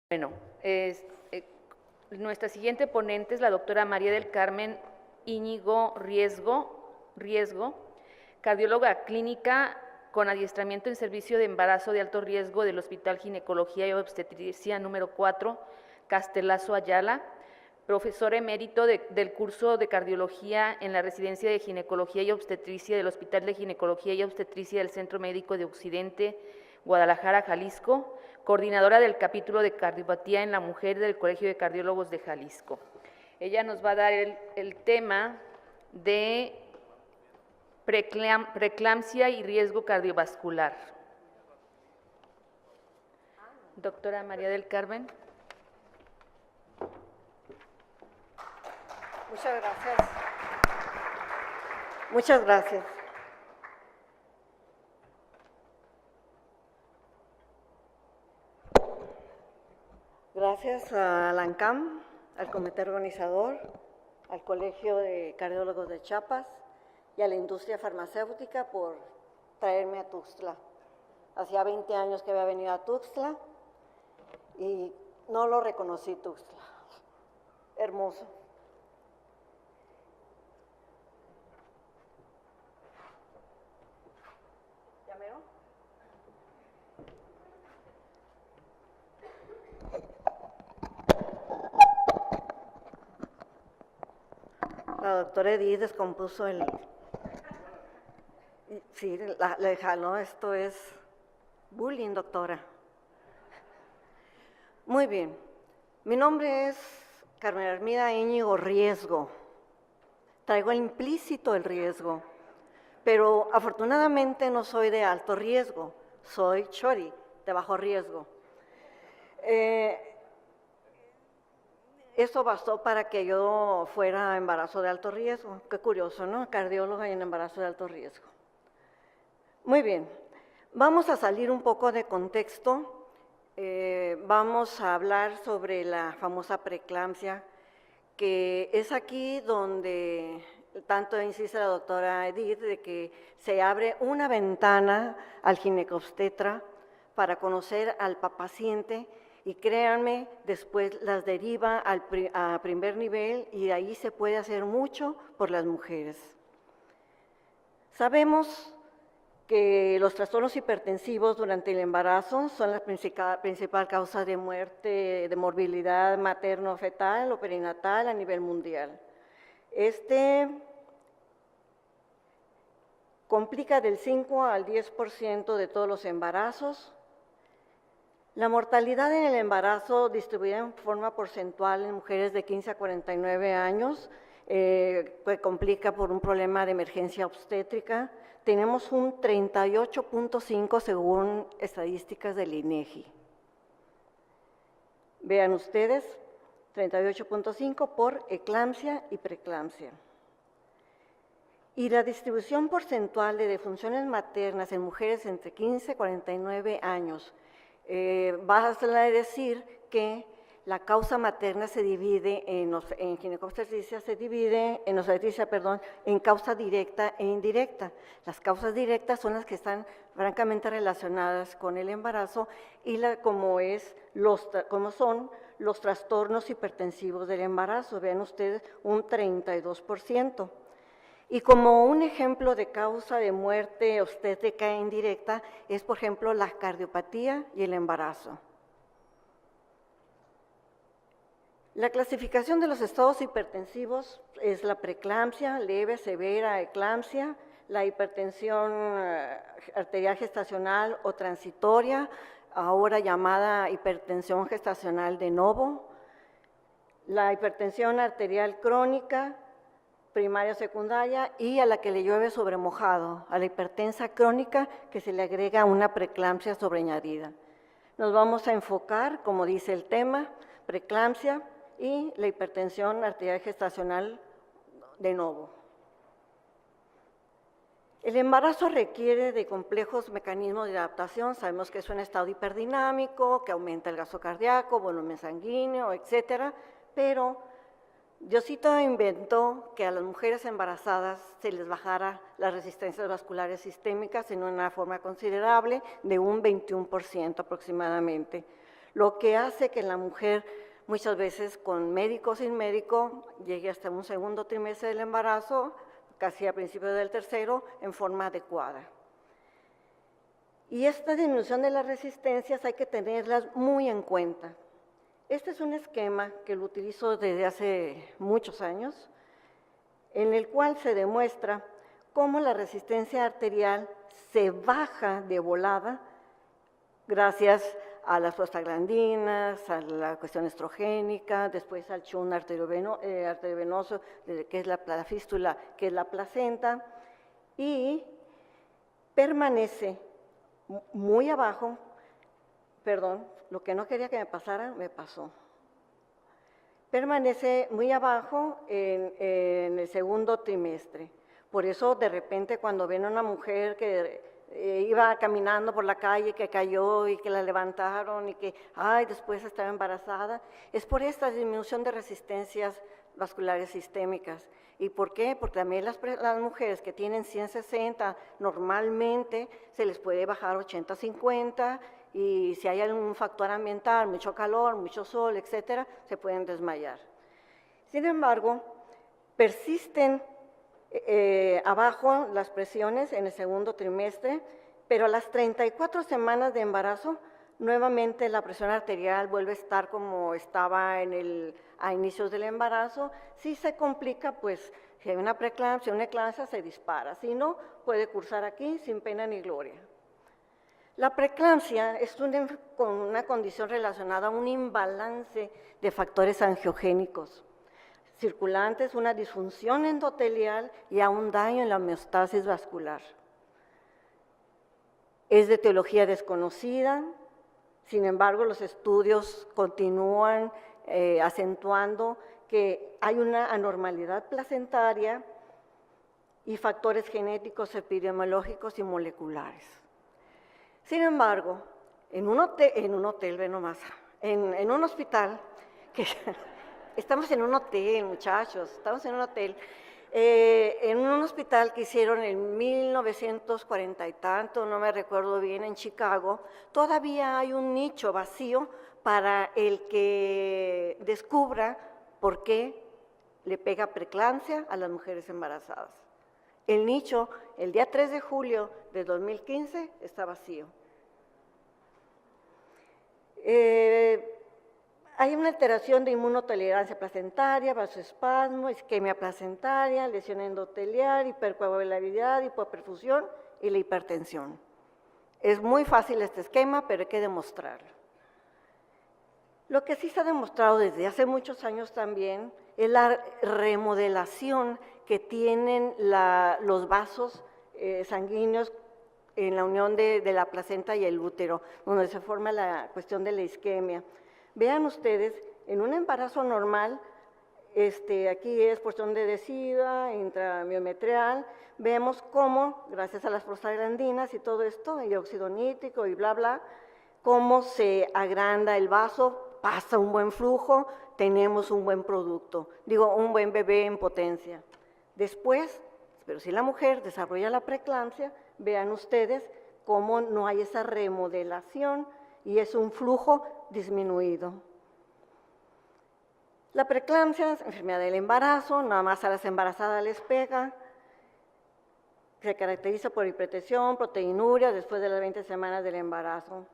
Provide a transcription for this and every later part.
Bueno, nuestra siguiente ponente es la doctora María del Carmen Íñigo Riesgo, cardióloga clínica con adiestramiento en servicio de embarazo de alto riesgo del Hospital Ginecología y Obstetricia número 4, Castelazo Ayala, profesor emérito del curso de cardiología en la residencia de ginecología y obstetricia del Hospital de Ginecología y Obstetricia del Centro Médico de Occidente, Guadalajara, Jalisco, coordinadora del capítulo de cardiopatía en la mujer del Colegio de Cardiólogos de Jalisco. Ella nos va a dar el tema de preeclampsia y riesgo cardiovascular. Doctora María del Carmen. Muchas gracias. Muchas gracias. Gracias a la ANCAM, al comité organizador, al Colegio de Cardiólogos de Chiapas y a la industria farmacéutica por traerme a Tuxtla. Hacía 20 años que había venido a Tuxtla y no lo reconocí Tuxtla. Hermoso. La doctora Edith descompuso el... Sí, le jaló, esto es bullying, doctora. Muy bien. Mi nombre es Carmen Armida Íñigo Riesgo. Traigo implícito el riesgo, pero afortunadamente no soy de alto riesgo, soy chori, de bajo riesgo. Eso bastó para que yo fuera embarazo de alto riesgo. Qué curioso, ¿no? Cardióloga y en embarazo de alto riesgo. Muy bien, vamos a salir un poco de contexto. Vamos a hablar sobre la famosa preeclampsia, que es aquí donde tanto insiste la doctora Edith, de que se abre una ventana al ginecobstetra para conocer al paciente. Y créanme, después las deriva a primer nivel y de ahí se puede hacer mucho por las mujeres. Sabemos que los trastornos hipertensivos durante el embarazo son la principal causa de muerte, de morbilidad materno-fetal o perinatal a nivel mundial. Complica del 5 al 10% de todos los embarazos. La mortalidad en el embarazo distribuida en forma porcentual en mujeres de 15 a 49 años, que complica por un problema de emergencia obstétrica. Tenemos un 38.5 según estadísticas del INEGI. Vean ustedes, 38.5 por eclampsia y preeclampsia. Y la distribución porcentual de defunciones maternas en mujeres entre 15 y 49 años, basta decir que la causa materna se divide en ginecobstetricia, en causa directa e indirecta. Las causas directas son las que están francamente relacionadas con el embarazo y como son los trastornos hipertensivos del embarazo. Vean ustedes, un 32%. Y como un ejemplo de causa de muerte obstétrica e indirecta es, por ejemplo, la cardiopatía y el embarazo. La clasificación de los estados hipertensivos es la preeclampsia, leve, severa, eclampsia, la hipertensión arterial gestacional o transitoria, ahora llamada hipertensión gestacional de novo, la hipertensión arterial crónica, primaria o secundaria, y a la que le llueve sobre mojado, a la hipertensa crónica que se le agrega una preeclampsia sobreañadida. Nos vamos a enfocar, como dice el tema, preeclampsia y la hipertensión arterial gestacional de novo. El embarazo requiere de complejos mecanismos de adaptación. Sabemos que es un estado hiperdinámico, que aumenta el gasto cardíaco, volumen sanguíneo, etcétera, pero Diosito inventó que a las mujeres embarazadas se les bajara las resistencias vasculares sistémicas en una forma considerable de un 21% aproximadamente, lo que hace que la mujer muchas veces con médico o sin médico llegue hasta un segundo trimestre del embarazo, casi a principios del tercero, en forma adecuada. Y esta disminución de las resistencias hay que tenerlas muy en cuenta. Este es un esquema que lo utilizo desde hace muchos años, en el cual se demuestra cómo la resistencia arterial se baja de volada gracias a las prostaglandinas, a la cuestión estrogénica, después al chun arteriovenoso, que es la fístula, que es la placenta, y permanece muy abajo, perdón, lo que no quería que me pasara, me pasó. Permanece muy abajo en el segundo trimestre. Por eso, de repente, cuando ven a una mujer que iba caminando por la calle, que cayó y que la levantaron y que, ay, después estaba embarazada, es por esta disminución de resistencias vasculares sistémicas. ¿Y por qué? Porque también las mujeres que tienen 160 normalmente se les puede bajar 80-50 y si hay algún factor ambiental, mucho calor, mucho sol, etcétera, se pueden desmayar. Sin embargo, persisten abajo las presiones en el segundo trimestre, pero a las 34 semanas de embarazo, nuevamente la presión arterial vuelve a estar como estaba a inicios del embarazo. Si se complica, pues si hay una preeclampsia, una eclampsia, se dispara. Si no, puede cursar aquí sin pena ni gloria. La preeclampsia es una condición relacionada a un imbalance de factores angiogénicos circulantes, una disfunción endotelial y a un daño en la homeostasis vascular. Es de etiología desconocida, sin embargo, los estudios continúan acentuando que hay una anormalidad placentaria y factores genéticos, epidemiológicos y moleculares. Sin embargo, en un hospital, que estamos en un hotel, muchachos, estamos en un hotel, en un hospital que hicieron en 1940 y tanto, no me recuerdo bien, en Chicago, todavía hay un nicho vacío para el que descubra por qué le pega preeclampsia a las mujeres embarazadas. El nicho, el día 3 de julio de 2015, está vacío. Hay una alteración de inmunotolerancia placentaria, vasoespasmo, isquemia placentaria, lesión endotelial, hipercoagulabilidad, hipoperfusión y la hipertensión. Es muy fácil este esquema, pero hay que demostrarlo. Lo que sí se ha demostrado desde hace muchos años también es la remodelación que tienen los vasos sanguíneos en la unión de la placenta y el útero, donde se forma la cuestión de la isquemia. Vean ustedes, en un embarazo normal, aquí es porción de decida, intramiometrial, vemos cómo, gracias a las prostaglandinas y todo esto, y óxido nítrico y bla, bla, cómo se agranda el vaso, pasa un buen flujo, tenemos un buen producto, un buen bebé en potencia. Después, pero si la mujer desarrolla la preeclampsia, vean ustedes cómo no hay esa remodelación y es un flujo disminuido. La preeclampsia es enfermedad del embarazo, nada más a las embarazadas les pega, se caracteriza por hipertensión, proteinuria después de las 20 semanas del embarazo.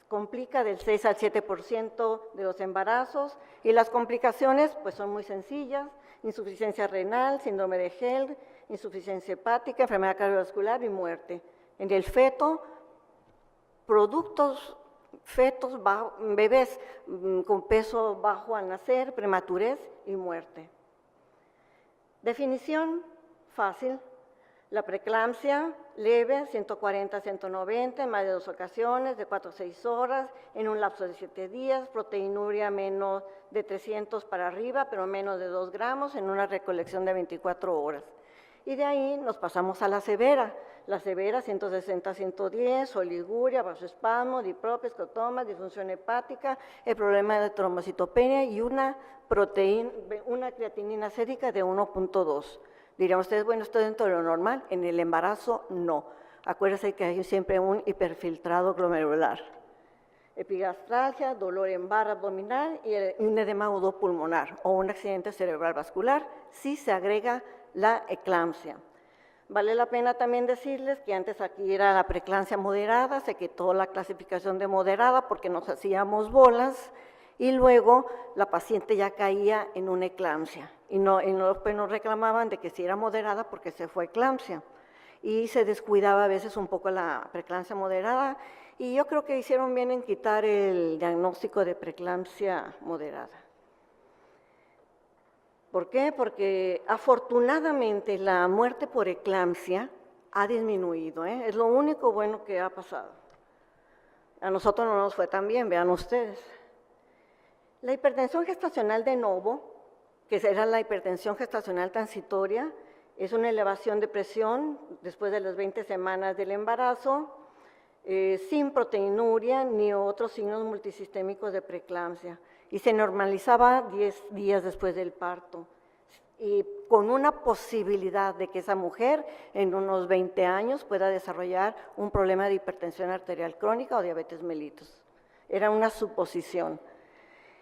Complica del 6 al 7% de los embarazos y las complicaciones pues son muy sencillas, insuficiencia renal, síndrome de Held, insuficiencia hepática, enfermedad cardiovascular y muerte. En el feto, bebés con peso bajo al nacer, prematurez y muerte. Definición fácil. La preeclampsia leve, 140-190, en más de 2 ocasiones, de 4 a 6 horas, en un lapso de 7 días, proteinuria menos de 300 para arriba, pero menos de 2 gramos, en una recolección de 24 horas. Y de ahí nos pasamos a la severa. La severa, 160-110, oliguria, vasoespasmo, diplopia, escotoma, disfunción hepática, el problema de trombocitopenia y una creatinina sérica de 1.2. Dirían ustedes, bueno, esto es dentro de lo normal, en el embarazo no. Acuérdense que hay siempre un hiperfiltrado glomerular. epigastralgia, dolor en barra abdominal y un edema agudo pulmonar o un accidente cerebral vascular, si se agrega la eclampsia. Vale la pena también decirles que antes aquí era la preeclampsia moderada, se quitó la clasificación de moderada porque nos hacíamos bolas y luego la paciente ya caía en una eclampsia y después nos reclamaban de que si era moderada porque se fue eclampsia y se descuidaba a veces un poco la preeclampsia moderada y yo creo que hicieron bien en quitar el diagnóstico de preeclampsia moderada. ¿Por qué? Porque afortunadamente la muerte por eclampsia ha disminuido, es lo único bueno que ha pasado. A nosotros no nos fue tan bien, vean ustedes. La hipertensión gestacional de novo, que será la hipertensión gestacional transitoria, es una elevación de presión después de las 20 semanas del embarazo, sin proteinuria ni otros signos multisistémicos de preeclampsia, y se normalizaba 10 días después del parto, y con una posibilidad de que esa mujer en unos 20 años pueda desarrollar un problema de hipertensión arterial crónica o diabetes mellitus. Era una suposición.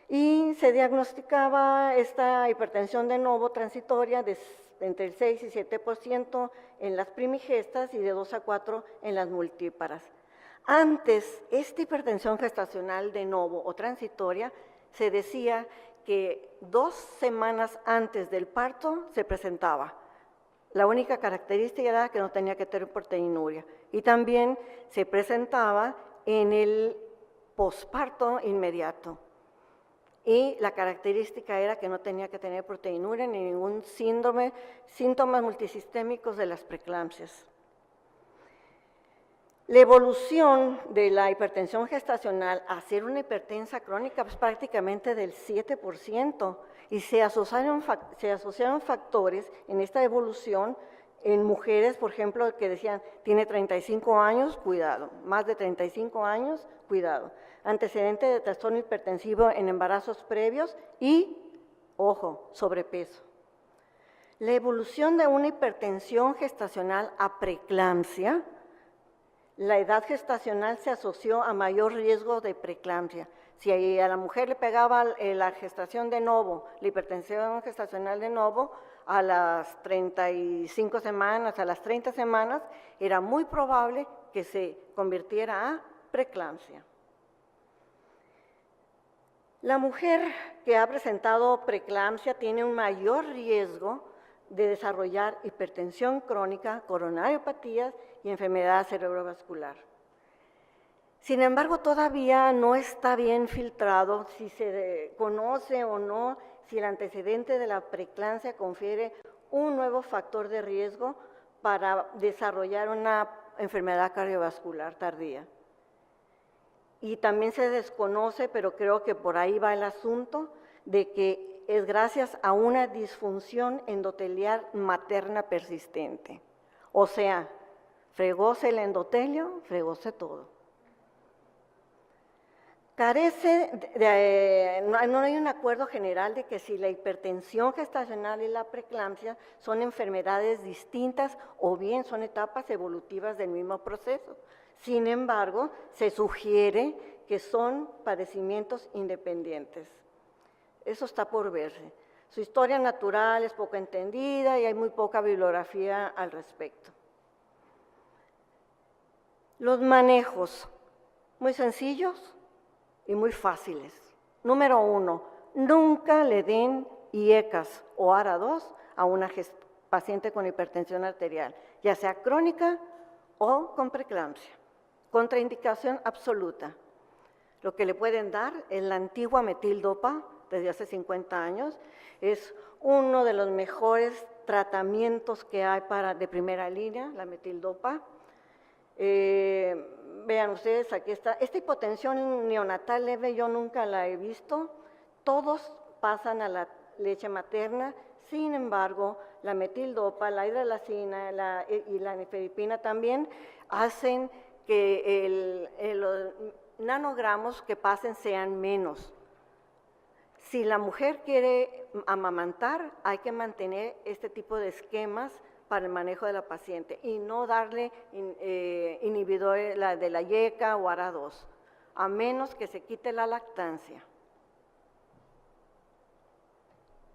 Y se diagnosticaba esta hipertensión de novo transitoria de entre el 6 y 7% en las primigestas y de 2 a 4 en las multíparas. Antes, esta hipertensión gestacional de novo o transitoria se decía que 2 semanas antes del parto se presentaba. La única característica era que no tenía que tener proteinuria. Y también se presentaba en el posparto inmediato. Y la característica era que no tenía que tener proteinuria ni ningún síntomas multisistémicos de las preeclampsias. La evolución de la hipertensión gestacional a ser una hipertensa crónica es prácticamente del 7% y se asociaron factores en esta evolución en mujeres, por ejemplo, que decían, tiene 35 años, cuidado, más de 35 años, cuidado, antecedente de trastorno hipertensivo en embarazos previos y, ojo, sobrepeso. La evolución de una hipertensión gestacional a preeclampsia, la edad gestacional se asoció a mayor riesgo de preeclampsia. Si a la mujer le pegaba la gestación de novo, la hipertensión gestacional de novo, a las 35 semanas, a las 30 semanas, era muy probable que se convirtiera a preeclampsia. La mujer que ha presentado preeclampsia tiene un mayor riesgo de desarrollar hipertensión crónica, coronariopatías y enfermedad cerebrovascular. Sin embargo, todavía no está bien filtrado si se conoce o no si el antecedente de la preeclampsia confiere un nuevo factor de riesgo para desarrollar una enfermedad cardiovascular tardía. Y también se desconoce, pero creo que por ahí va el asunto, de que es gracias a una disfunción endotelial materna persistente. O sea, fregóse el endotelio, fregóse todo. No hay un acuerdo general de que si la hipertensión gestacional y la preeclampsia son enfermedades distintas o bien son etapas evolutivas del mismo proceso. Sin embargo, se sugiere que son padecimientos independientes. Eso está por verse. Su historia natural es poco entendida y hay muy poca bibliografía al respecto. Los manejos, muy sencillos y muy fáciles. Número 1, nunca le den IECAS o ARA2 a una paciente con hipertensión arterial, ya sea crónica o con preeclampsia. Contraindicación absoluta. Lo que le pueden dar es la antigua metildopa, desde hace 50 años, es uno de los mejores tratamientos que hay de primera línea, la metildopa. Vean ustedes, aquí está. Esta hipotensión neonatal leve yo nunca la he visto, todos pasan a la leche materna, sin embargo, la metildopa, la hidralacina y la nifedipina también hacen que los nanogramos que pasen sean menos. Si la mujer quiere amamantar, hay que mantener este tipo de esquemas para el manejo de la paciente y no darle inhibidores de la IECA o ARA2. a menos que se quite la lactancia.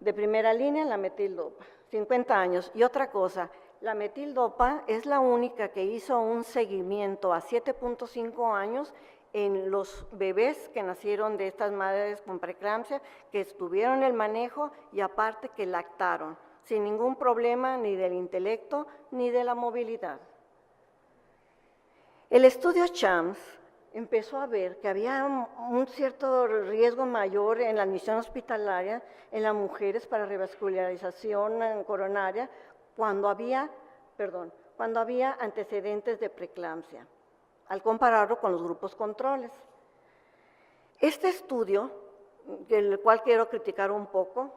De primera línea, la metildopa, 50 años. Y otra cosa, la metildopa es la única que hizo un seguimiento a 7.5 años en los bebés que nacieron de estas madres con preeclampsia, que estuvieron en el manejo y aparte que lactaron, sin ningún problema ni del intelecto ni de la movilidad. El estudio CHAMS empezó a ver que había un cierto riesgo mayor en la admisión hospitalaria en las mujeres para revascularización coronaria cuando había antecedentes de preeclampsia, al compararlo con los grupos controles. Este estudio, del cual quiero criticar un poco,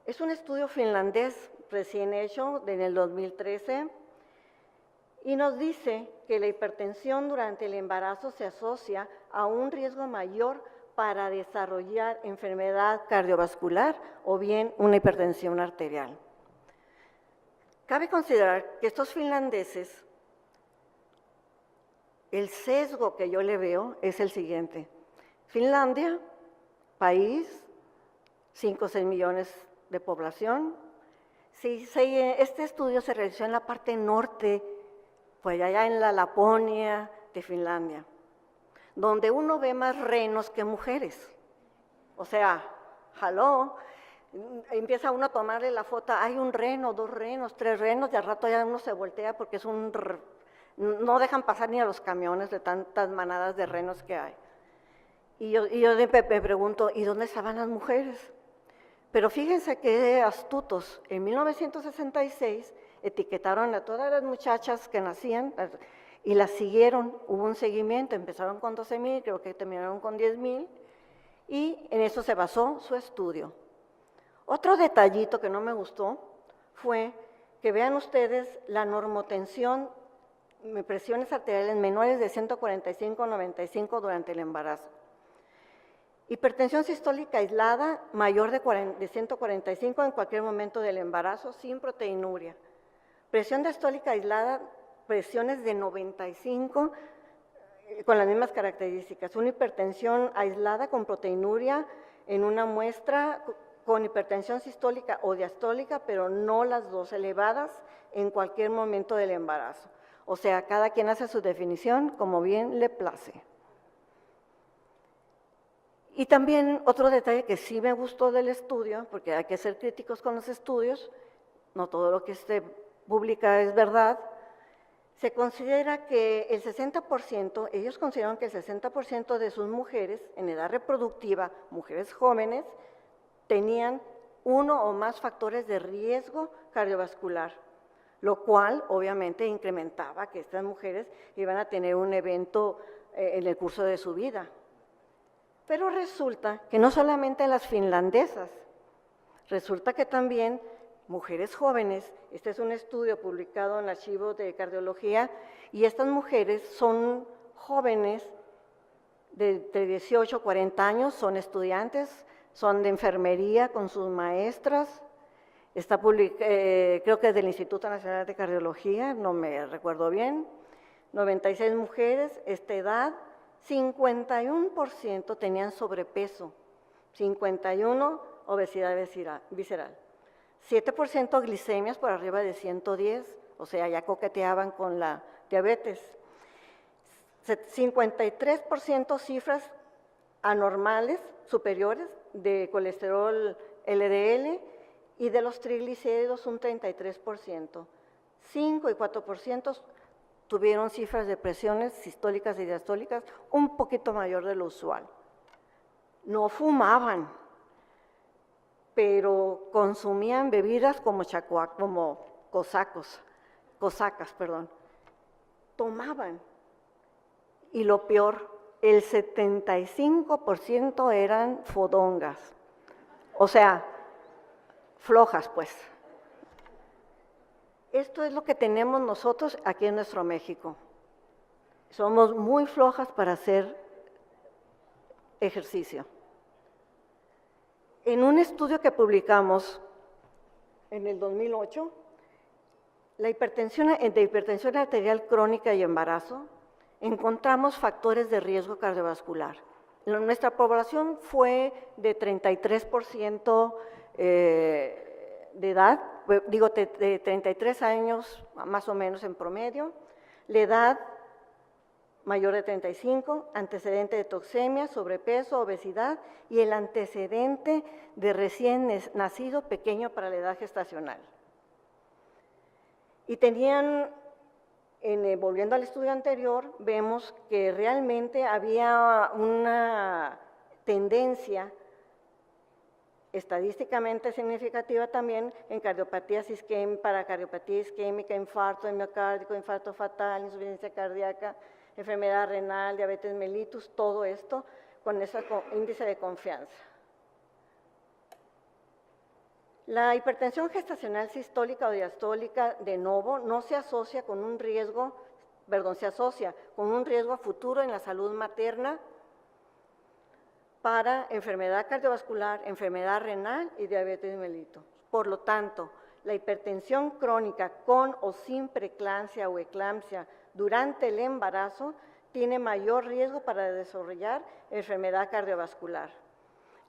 es un estudio finlandés recién hecho en el 2013 y nos dice que la hipertensión durante el embarazo se asocia a un riesgo mayor para desarrollar enfermedad cardiovascular o bien una hipertensión arterial. Cabe considerar que estos finlandeses, el sesgo que yo le veo es el siguiente. Finlandia, país, 5 o 6 millones de población. Este estudio se realizó en la parte norte, pues allá en la Laponia de Finlandia, donde uno ve más renos que mujeres. O sea, jaló, empieza uno a tomarle la foto, hay un reno, 2 renos, 3 renos, y al rato ya uno se voltea porque es no dejan pasar ni a los camiones de tantas manadas de renos que hay. Y yo me pregunto, ¿y dónde estaban las mujeres? Pero fíjense qué astutos. En 1966 etiquetaron a todas las muchachas que nacían y las siguieron. Hubo un seguimiento, empezaron con 12,000, creo que terminaron con 10,000, y en eso se basó su estudio. Otro detallito que no me gustó fue que vean ustedes la normotensión, presiones arteriales menores de 145/95 durante el embarazo. Hipertensión sistólica aislada mayor de 145 en cualquier momento del embarazo sin proteinuria. Presión diastólica aislada, presiones de 95 con las mismas características. Una hipertensión aislada con proteinuria en una muestra con hipertensión sistólica o diastólica, pero no las dos elevadas en cualquier momento del embarazo. O sea, cada quien hace su definición como bien le place. Y también otro detalle que sí me gustó del estudio, porque hay que ser críticos con los estudios, no todo lo que se publica es verdad, se considera que el 60%, ellos consideran que el 60% de sus mujeres en edad reproductiva, mujeres jóvenes, tenían uno o más factores de riesgo cardiovascular, lo cual obviamente incrementaba que estas mujeres iban a tener un evento en el curso de su vida. Pero resulta que no solamente las finlandesas, resulta que también mujeres jóvenes, este es un estudio publicado en el Archivo de Cardiología, y estas mujeres son jóvenes de entre 18 a 40 años, son estudiantes, son de enfermería con sus maestras, está creo que es del Instituto Nacional de Cardiología, no me recuerdo bien, 96 mujeres, esta edad, 51% tenían sobrepeso, 51% obesidad visceral, 7% glicemias por arriba de 110, o sea, ya coqueteaban con la diabetes, 53% cifras anormales superiores de colesterol LDL y de los triglicéridos un 33%, 5 y 4% tuvieron cifras de presiones sistólicas y diastólicas un poquito mayor de lo usual. No fumaban, pero consumían bebidas como cosacas, tomaban. Y lo peor, el 75% eran fodongas, o sea, flojas pues. Esto es lo que tenemos nosotros aquí en nuestro México. Somos muy flojas para hacer ejercicio. En un estudio que publicamos en el 2008, de hipertensión arterial crónica y embarazo, encontramos factores de riesgo cardiovascular. Nuestra población fue de 33% de edad, digo de 33 años más o menos en promedio, la edad mayor de 35, antecedente de toxemia, sobrepeso, obesidad y el antecedente de recién nacido pequeño para la edad gestacional. Y tenían, volviendo al estudio anterior, vemos que realmente había una tendencia estadísticamente significativa también en cardiopatías isquémicas, paracardiopatía isquémica, infarto de miocárdico, infarto fatal, insuficiencia cardíaca, enfermedad renal, diabetes mellitus, todo esto con ese índice de confianza. La hipertensión gestacional sistólica o diastólica de novo no se asocia con un riesgo, se asocia con un riesgo futuro en la salud materna para enfermedad cardiovascular, enfermedad renal y diabetes mellitus. Por lo tanto, la hipertensión crónica con o sin preeclampsia o eclampsia durante el embarazo tiene mayor riesgo para desarrollar enfermedad cardiovascular.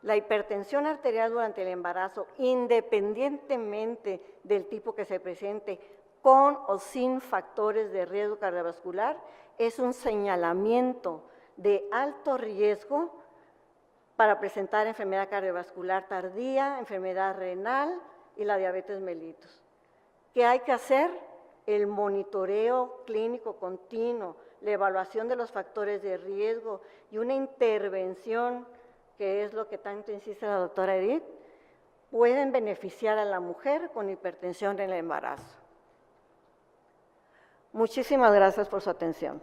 La hipertensión arterial durante el embarazo, independientemente del tipo que se presente, con o sin factores de riesgo cardiovascular, es un señalamiento de alto riesgo para presentar enfermedad cardiovascular tardía, enfermedad renal y la diabetes mellitus. ¿Qué hay que hacer? El monitoreo clínico continuo, la evaluación de los factores de riesgo y una intervención, que es lo que tanto insiste la doctora Edith, pueden beneficiar a la mujer con hipertensión en el embarazo. Muchísimas gracias por su atención.